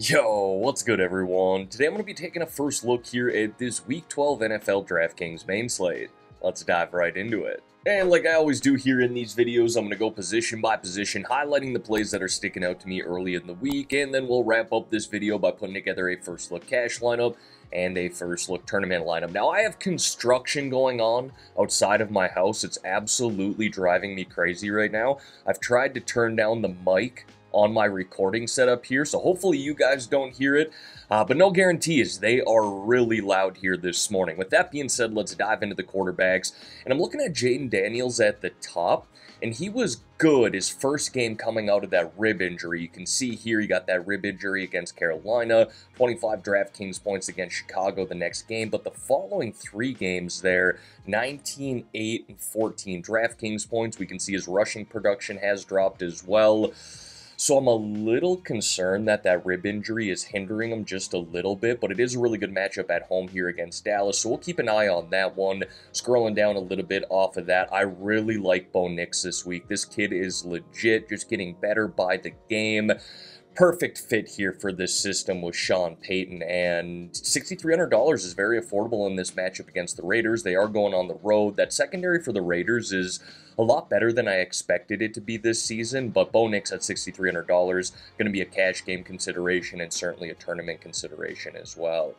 Yo, what's good everyone? Today I'm going to be taking a first look here at this Week 12 NFL DraftKings main slate. Let's dive right into it. And like I always do here in these videos, I'm going to go position by position, highlighting the plays that are sticking out to me early in the week, and then we'll wrap up this video by putting together a first look cash lineup and a first look tournament lineup. Now, I have construction going on outside of my house. It's absolutely driving me crazy right now. I've tried to turn down the mic on my recording setup here, so hopefully you guys don't hear it, but no guarantees. They are really loud here this morning. With that being said, let's dive into the quarterbacks, and I'm looking at Jaden Daniels at the top, and he was good his first game coming out of that rib injury. You can see here he got that rib injury against Carolina, 25 DraftKings points against Chicago the next game, but the following three games there, 19, 8, and 14 DraftKings points. We can see his rushing production has dropped as well. So I'm a little concerned that that rib injury is hindering him just a little bit, but it is a really good matchup at home here against Dallas, so we'll keep an eye on that one. Scrolling down a little bit off of that, I really like Bo Nix this week. This kid is legit, just getting better by the game. Perfect fit here for this system with Sean Payton, and $6,300 is very affordable in this matchup against the Raiders. They are going on the road. That secondary for the Raiders is a lot better than I expected it to be this season, but Bo Nix at $6,300 going to be a cash game consideration and certainly a tournament consideration as well.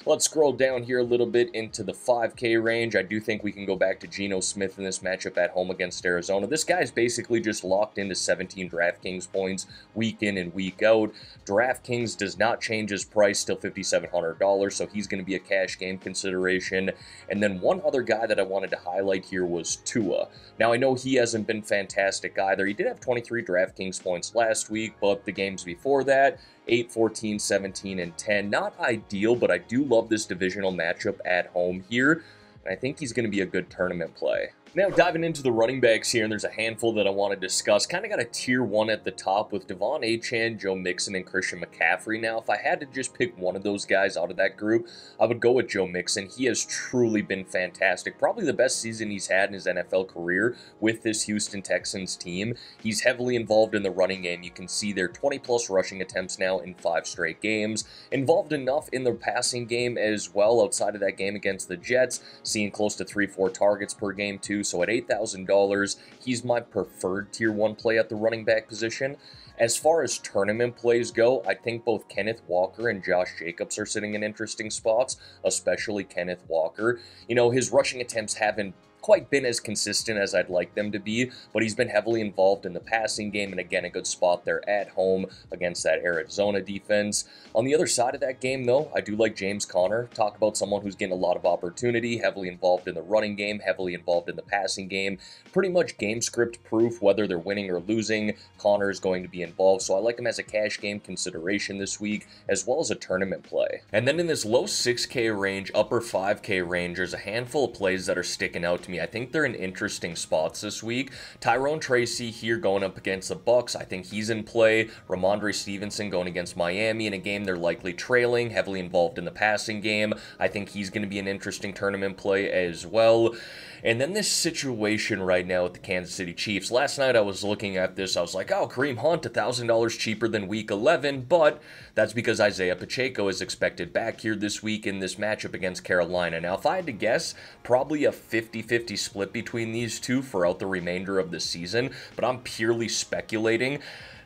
Let's scroll down here a little bit into the 5K range. I do think we can go back to Geno Smith in this matchup at home against Arizona. This guy's basically just locked into 17 DraftKings points week in and week out. DraftKings does not change his price, still $5,700, so he's going to be a cash game consideration. And then one other guy that I wanted to highlight here was Tua. Now, I know he hasn't been fantastic either. He did have 23 DraftKings points last week, but the games before that, 8, 14, 17, and 10. Not ideal, but I do love this divisional matchup at home here, and I think he's going to be a good tournament play. Now, diving into the running backs here, and there's a handful that I want to discuss. Kind of got a tier 1 at the top with Devon Achane, Joe Mixon, and Christian McCaffrey. Now, if I had to just pick one of those guys out of that group, I would go with Joe Mixon. He has truly been fantastic. Probably the best season he's had in his NFL career with this Houston Texans team. He's heavily involved in the running game. You can see their 20-plus rushing attempts now in 5 straight games. Involved enough in the passing game as well outside of that game against the Jets, seeing close to 3-4 targets per game too. So at $8,000, he's my preferred tier 1 play at the running back position. As far as tournament plays go, I think both Kenneth Walker and Josh Jacobs are sitting in interesting spots, especially Kenneth Walker. You know, his rushing attempts haven't quite been as consistent as I'd like them to be, but he's been heavily involved in the passing game, and again, a good spot there at home against that Arizona defense. On the other side of that game, though, I do like James Conner. Talk about someone who's getting a lot of opportunity, heavily involved in the running game, heavily involved in the passing game. Pretty much game script proof, whether they're winning or losing, Conner is going to be involved, so I like him as a cash game consideration this week, as well as a tournament play. And then in this low 6K range, upper 5K range, there's a handful of plays that are sticking out to me. I think they're in interesting spots this week. Tyrone Tracy here going up against the Bucks. I think he's in play. Ramondre Stevenson going against Miami in a game they're likely trailing, heavily involved in the passing game. I think he's going to be an interesting tournament play as well. And then this situation right now with the Kansas City Chiefs. Last night I was looking at this. I was like, oh, Kareem Hunt, $1,000 cheaper than week 11. But that's because Isaiah Pacheco is expected back here this week in this matchup against Carolina. Now, if I had to guess, probably a 50-50 split between these two throughout the remainder of the season. But I'm purely speculating.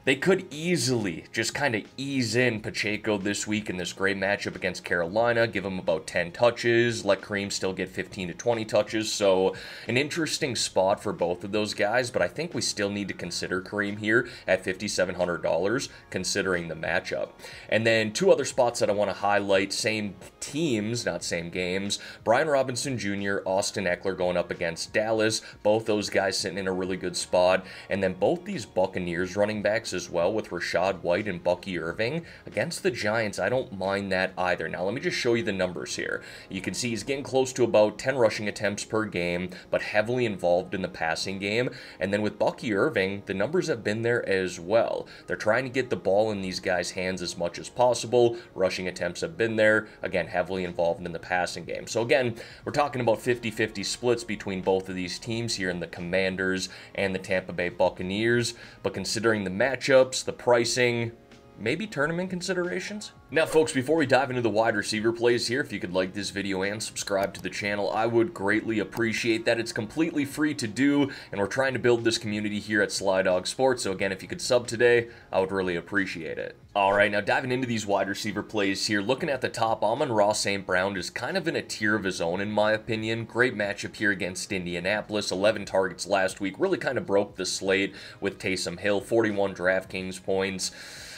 They could easily just kind of ease in Pacheco this week in this great matchup against Carolina, give him about 10 touches, let Kareem still get 15 to 20 touches. So an interesting spot for both of those guys, but I think we still need to consider Kareem here at $5,700 considering the matchup. And then two other spots that I want to highlight, same teams, not same games. Brian Robinson Jr., Austin Eckler going up against Dallas. Both those guys sitting in a really good spot. And then both these Buccaneers running backs as well with Rachaad White and Bucky Irving. Against the Giants, I don't mind that either. Now, let me just show you the numbers here. You can see he's getting close to about 10 rushing attempts per game, but heavily involved in the passing game. And then with Bucky Irving, the numbers have been there as well. They're trying to get the ball in these guys' hands as much as possible. Rushing attempts have been there. Again, heavily involved in the passing game. So again, we're talking about 50-50 splits between both of these teams here in the Commanders and the Tampa Bay Buccaneers. But considering the matchups, the pricing, maybe tournament considerations? Now folks, before we dive into the wide receiver plays here, if you could like this video and subscribe to the channel, I would greatly appreciate that. It's completely free to do, and we're trying to build this community here at Sly Dog Sports, so again, if you could sub today, I would really appreciate it. Alright, now diving into these wide receiver plays here, looking at the top, Amon-Ra St. Brown is kind of in a tier of his own in my opinion. Great matchup here against Indianapolis, 11 targets last week, really kind of broke the slate with Taysom Hill, 41 DraftKings points.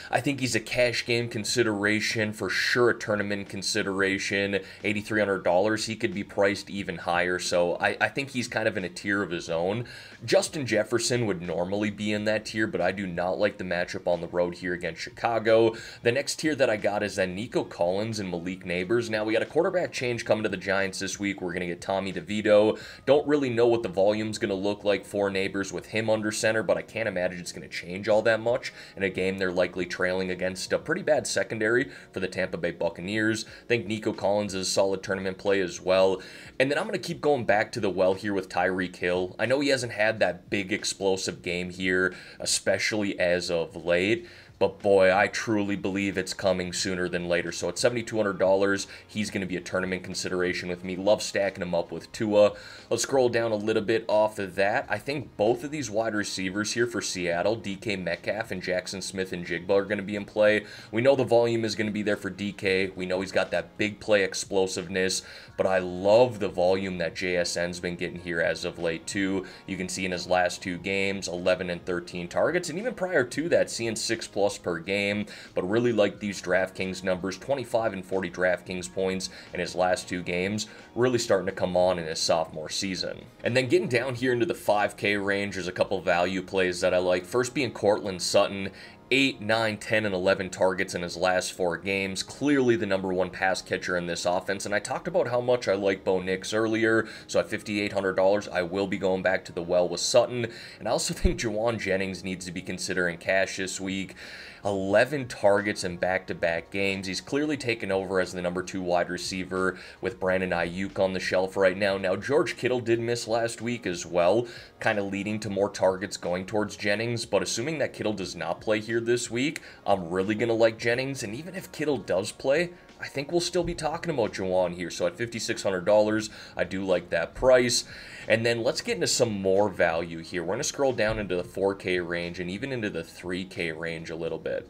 I think he's a cash game consideration, for sure a tournament consideration, $8,300. He could be priced even higher, so I think he's kind of in a tier of his own. Justin Jefferson would normally be in that tier, but I do not like the matchup on the road here against Chicago. The next tier that I got is that Nico Collins and Malik Neighbors. Now, we got a quarterback change coming to the Giants this week. We're going to get Tommy DeVito. Don't really know what the volume's going to look like for Neighbors with him under center, but I can't imagine it's going to change all that much in a game they're likely trailing against a pretty bad secondary for the Tampa Bay Buccaneers. I think Nico Collins is a solid tournament play as well. And then I'm going to keep going back to the well here with Tyreek Hill. I know he hasn't had that big explosive game here, especially as of late, but boy, I truly believe it's coming sooner than later. So at $7,200, he's going to be a tournament consideration with me. Love stacking him up with Tua. Let's scroll down a little bit off of that. I think both of these wide receivers here for Seattle, DK Metcalf and Jackson Smith and Jigba, are going to be in play. We know the volume is going to be there for DK. We know he's got that big play explosiveness, but I love the volume that JSN's been getting here as of late too. You can see in his last two games, 11 and 13 targets, and even prior to that, seeing 6+ per game, but really like these DraftKings numbers, 25 and 40 DraftKings points in his last two games, really starting to come on in his sophomore season. And then getting down here into the 5K range, there's a couple value plays that I like. First being Cortland Sutton. 8, 9, 10, and 11 targets in his last 4 games. Clearly the #1 pass catcher in this offense. And I talked about how much I like Bo Nix earlier. So at $5,800, I will be going back to the well with Sutton. And I also think Juwan Jennings needs to be considering cash this week. 11 targets in back-to-back games. He's clearly taken over as the #2 wide receiver with Brandon Ayuk on the shelf right now. Now, George Kittle did miss last week as well, kind of leading to more targets going towards Jennings. But assuming that Kittle does not play here this week, I'm really going to like Jennings. And even if Kittle does play, I think we'll still be talking about Juwan here. So at $5,600, I do like that price. And then let's get into some more value here. We're going to scroll down into the 4K range and even into the 3K range a little bit.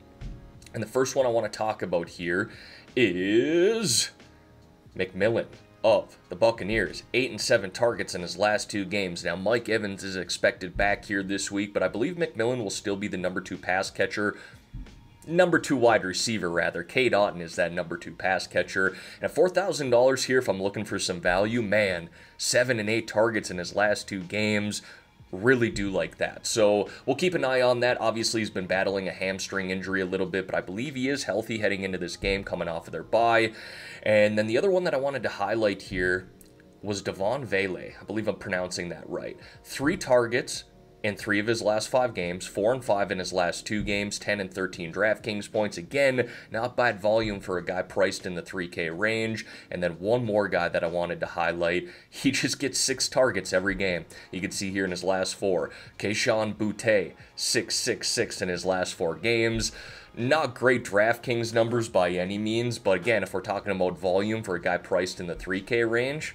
And the first one I want to talk about here is McMillan of the Buccaneers. 8 and 7 targets in his last 2 games. Now, Mike Evans is expected back here this week, but I believe McMillan will still be the #2 pass catcher. #2 wide receiver, rather. Cade Otton is that #2 pass catcher. And at $4,000 here, if I'm looking for some value, man, 7 and 8 targets in his last 2 games. Really do like that. So we'll keep an eye on that. Obviously, he's been battling a hamstring injury a little bit, but I believe he is healthy heading into this game, coming off of their bye. And then the other one that I wanted to highlight here was Devon Vele. I believe I'm pronouncing that right. 3 targets in 3 of his last 5 games, 4 and 5 in his last 2 games, 10 and 13 DraftKings points. Again, not bad volume for a guy priced in the 3K range. And then one more guy that I wanted to highlight. He just gets 6 targets every game. You can see here in his last 4. Kayshon Boutte, 6 in his last 4 games. Not great DraftKings numbers by any means, but again, if we're talking about volume for a guy priced in the 3K range,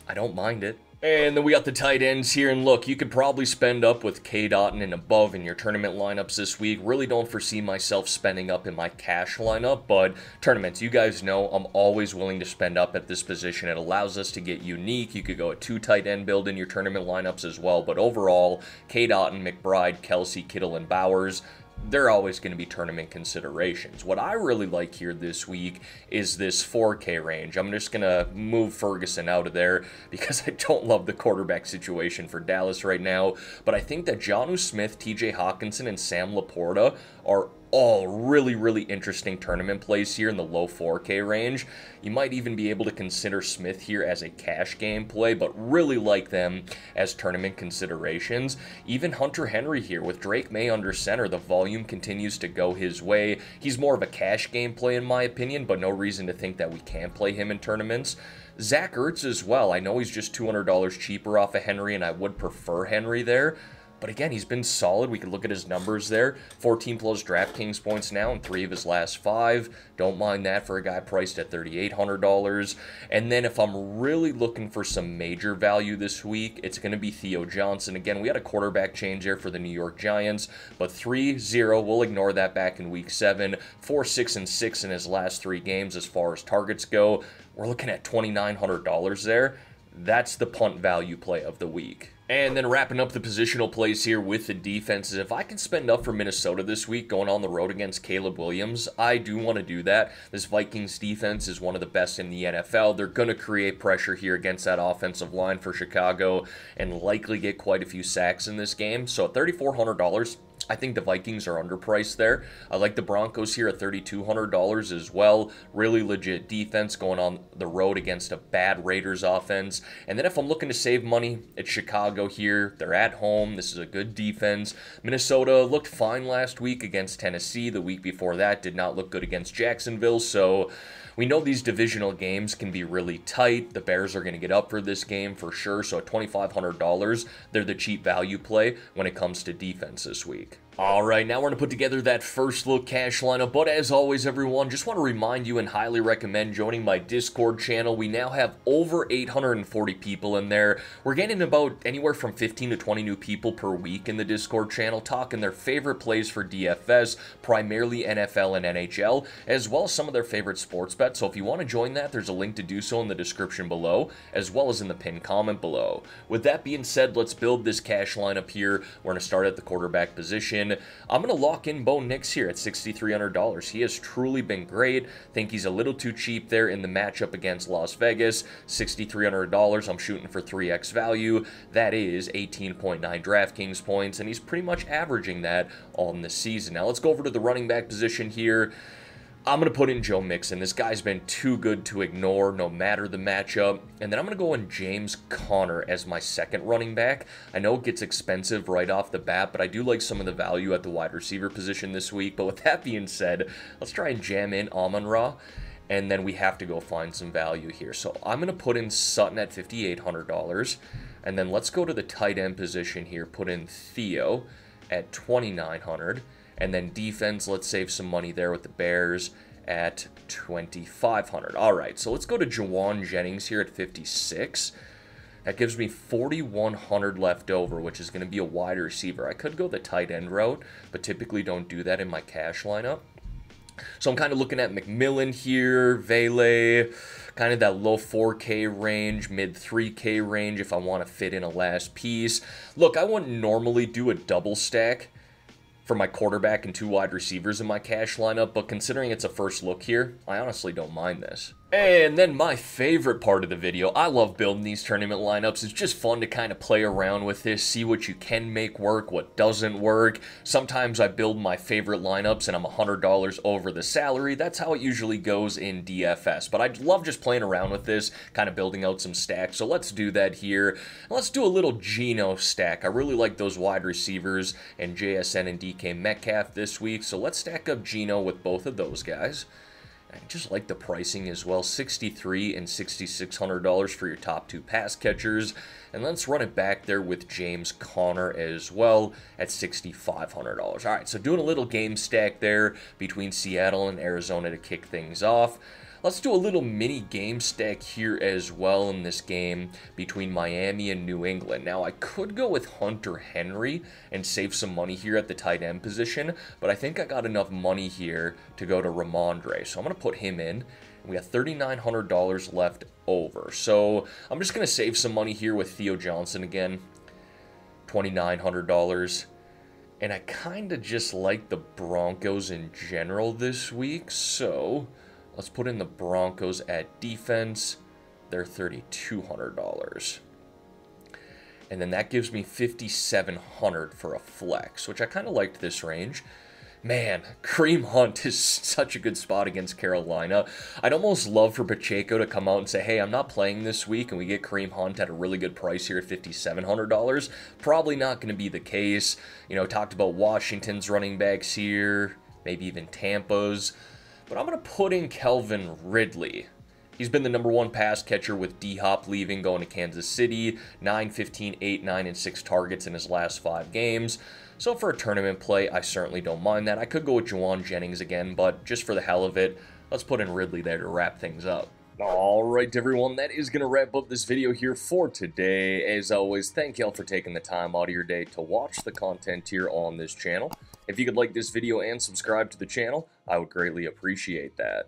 I don't mind it. And then we got the tight ends here, and look, you could probably spend up with Cade Otton and above in your tournament lineups this week. Really don't foresee myself spending up in my cash lineup, but tournaments, you guys know I'm always willing to spend up at this position. It allows us to get unique. You could go a 2 tight end build in your tournament lineups as well, but overall, Cade Otton, McBride, Kelsey, Kittle, and Bowers, they're always going to be tournament considerations. What I really like here this week is this 4K range. I'm just going to move Ferguson out of there because I don't love the quarterback situation for Dallas right now. But I think that Jonnu Smith, TJ Hawkinson, and Sam Laporta are all really interesting tournament plays here in the low 4K range. You might even be able to consider Smith here as a cash game play, but really like them as tournament considerations. Even Hunter Henry here with Drake May under center, the volume continues to go his way. He's more of a cash game play in my opinion, but no reason to think that we can't play him in tournaments. Zach Ertz as well. I know he's just $200 cheaper off of Henry, and I would prefer Henry there. But again, he's been solid. We can look at his numbers there. 14 plus DraftKings points now in 3 of his last 5. Don't mind that for a guy priced at $3,800. And then if I'm really looking for some major value this week, it's going to be Theo Johnson. Again, we had a quarterback change there for the New York Giants, but 3-0, we'll ignore that back in week 7. 4-6-6 in his last 3 games as far as targets go. We're looking at $2,900 there. That's the punt value play of the week. And then wrapping up the positional plays here with the defenses. If I can spend up for Minnesota this week going on the road against Caleb Williams, I do want to do that. This Vikings defense is one of the best in the NFL. They're going to create pressure here against that offensive line for Chicago and likely get quite a few sacks in this game. So at $3,400, I think the Vikings are underpriced there. I like the Broncos here at $3,200 as well. Really legit defense going on the road against a bad Raiders offense. And then if I'm looking to save money, it's Chicago here. They're at home. This is a good defense. Minnesota looked fine last week against Tennessee. The week before that did not look good against Jacksonville. So we know these divisional games can be really tight. The Bears are going to get up for this game for sure. So at $2,500, they're the cheap value play when it comes to defense this week. All right, now we're going to put together that first look cash lineup, but as always, everyone, just want to remind you and highly recommend joining my Discord channel. We now have over 840 people in there. We're getting about anywhere from 15 to 20 new people per week in the Discord channel, talking their favorite plays for DFS, primarily NFL and NHL, as well as some of their favorite sports bets. So if you want to join that, there's a link to do so in the description below, as well as in the pinned comment below. With that being said, let's build this cash lineup here. We're going to start at the quarterback position. I'm going to lock in Bo Nix here at $6,300. He has truly been great. Think he's a little too cheap there in the matchup against Las Vegas. $6,300. I'm shooting for 3x value. That is 18.9 DraftKings points, and he's pretty much averaging that on the season. Now let's go over to the running back position here. I'm going to put in Joe Mixon. This guy's been too good to ignore no matter the matchup. And then I'm going to go in James Conner as my second running back. I know it gets expensive right off the bat, but I do like some of the value at the wide receiver position this week. But with that being said, let's try and jam in Amon-Ra. And then we have to go find some value here. So I'm going to put in Sutton at $5,800. And then let's go to the tight end position here. Put in Theo at $2,900. And then defense, let's save some money there with the Bears at $2,500. All right, so let's go to Jawan Jennings here at $56. That gives me $4,100 left over, which is going to be a wide receiver. I could go the tight end route, but typically don't do that in my cash lineup. So I'm kind of looking at McMillan here, Vele, kind of that low 4K range, mid 3K range if I want to fit in a last piece. Look, I wouldn't normally do a double stack for my quarterback and 2 wide receivers in my cash lineup, but considering it's a first look here, I honestly don't mind this. And then my favorite part of the video, I love building these tournament lineups. It's just fun to kind of play around with this, see what you can make work, what doesn't work. Sometimes I build my favorite lineups and I'm $100 over the salary. That's how it usually goes in DFS. But I love just playing around with this, kind of building out some stacks. So let's do that here. Let's do a little Geno stack. I really like those wide receivers and JSN and DK Metcalf this week. So let's stack up Geno with both of those guys. I just like the pricing as well, $6,300 and $6,600 for your top 2 pass catchers. And let's run it back there with James Conner as well at $6,500. All right, so doing a little game stack there between Seattle and Arizona to kick things off. Let's do a little mini game stack here as well in this game between Miami and New England. Now, I could go with Hunter Henry and save some money here at the tight end position, but I think I got enough money here to go to Ramondre. So I'm going to put him in. We got $3,900 left over. So I'm just going to save some money here with Theo Johnson again, $2,900. And I kind of just like the Broncos in general this week, so let's put in the Broncos at defense. They're $3,200. And then that gives me $5,700 for a flex, which I kind of liked this range. Man, Kareem Hunt is such a good spot against Carolina. I'd almost love for Pacheco to come out and say, hey, I'm not playing this week, and we get Kareem Hunt at a really good price here at $5,700. Probably not going to be the case. You know, talked about Washington's running backs here, maybe even Tampa's. But I'm going to put in Calvin Ridley He's been the #1 pass catcher with D-Hop leaving, going to Kansas City. 9, 15, 8, 9, and 6 targets in his last 5 games. So for a tournament play, I certainly don't mind that. I could go with Juwan Jennings again, but just for the hell of it, let's put in Ridley there to wrap things up. Alright everyone, that is going to wrap up this video here for today. As always, thank y'all for taking the time out of your day to watch the content here on this channel. If you could like this video and subscribe to the channel, I would greatly appreciate that.